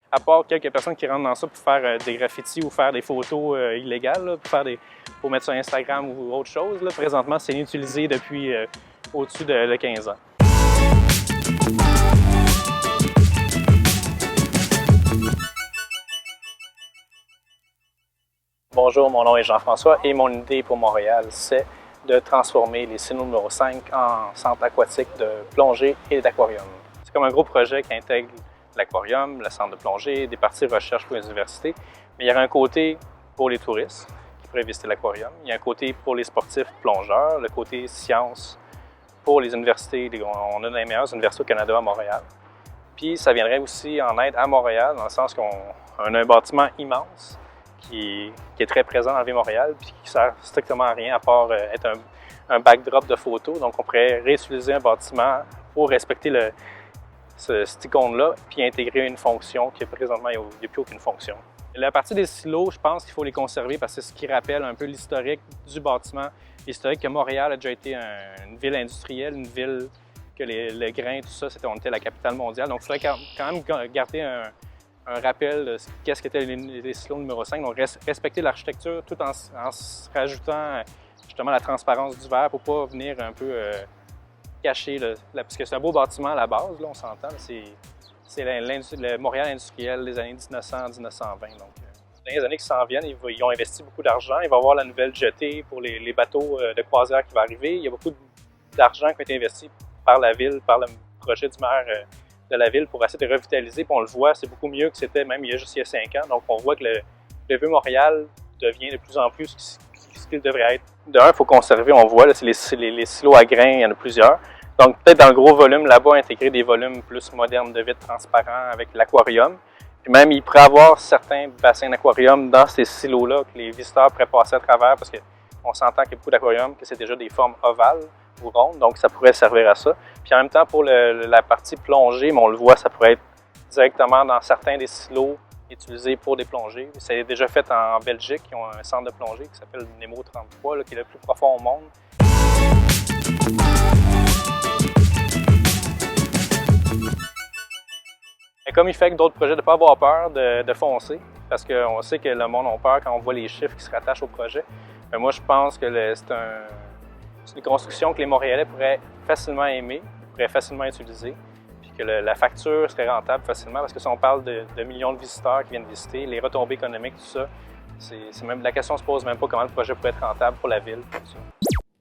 À part quelques personnes qui rentrent dans ça pour faire des graffitis ou faire des photos illégales, là, pour mettre sur Instagram ou autre chose, là, présentement, c'est inutilisé depuis au-dessus de 15 ans. Bonjour, mon nom est Jean-François et mon idée pour Montréal, c'est de transformer les silos numéro 5 en centre aquatique de plongée et d'aquarium. C'est comme un gros projet qui intègre l'aquarium, le centre de plongée, des parties de recherche pour les universités, mais il y aura un côté pour les touristes qui pourraient visiter l'aquarium, il y a un côté pour les sportifs plongeurs, le côté sciences pour les universités. On a les meilleures universités au Canada à Montréal. Puis ça viendrait aussi en aide à Montréal, dans le sens qu'on a un bâtiment immense qui est très présent dans la ville de Montréal, puis qui ne sert strictement à rien à part être un backdrop de photos. Donc on pourrait réutiliser un bâtiment pour respecter cette icône-là, puis intégrer une fonction qui présentement, il n'y a plus aucune fonction. La partie des silos, je pense qu'il faut les conserver parce que c'est ce qui rappelle un peu l'historique du bâtiment. L'historique que Montréal a déjà été une ville industrielle, une ville que le grain, tout ça, on était la capitale mondiale. Donc il faudrait quand même garder un rappel de qu'est-ce qu'étaient les silos numéro 5. Donc respecter l'architecture tout en rajoutant justement la transparence du verre pour ne pas venir un peu cacher, parce que c'est un beau bâtiment à la base, là, on s'entend, c'est le Montréal industriel des années 1900-1920. Donc, dans les années qui s'en viennent, ils ont investi beaucoup d'argent. Il va y avoir la nouvelle jetée pour les bateaux de croisière qui va arriver. Il y a beaucoup d'argent qui a été investi par la ville, par le projet du maire de la ville pour essayer de revitaliser. Puis on le voit, c'est beaucoup mieux que c'était même il y a 5 ans. Donc on voit que le vieux Montréal devient de plus en plus ce qu'il devrait être. D'un, il faut conserver, on voit, c'est les silos à grains, il y en a plusieurs. Donc peut-être dans le gros volume là-bas, intégrer des volumes plus modernes de vitres transparents avec l'aquarium. Puis même, il pourrait y avoir certains bassins d'aquarium dans ces silos-là que les visiteurs pourraient passer à travers parce qu'on s'entend qu'il y a beaucoup d'aquariums, que c'est déjà des formes ovales ou rondes, donc ça pourrait servir à ça. Puis en même temps, pour la partie plongée, mais on le voit, ça pourrait être directement dans certains des silos utilisés pour des plongées. C'est déjà fait en Belgique, ils ont un centre de plongée qui s'appelle Nemo 33, là, qui est le plus profond au monde. Et comme il fait avec d'autres projets, de ne pas avoir peur de foncer, parce qu'on sait que le monde a peur quand on voit les chiffres qui se rattachent au projet. Mais moi, je pense que c'est une construction que les Montréalais pourraient facilement aimer, pourraient facilement utiliser, puis que la facture serait rentable facilement, parce que si on parle de millions de visiteurs qui viennent visiter, les retombées économiques, tout ça, la question ne se pose même pas comment le projet pourrait être rentable pour la ville. Tout ça.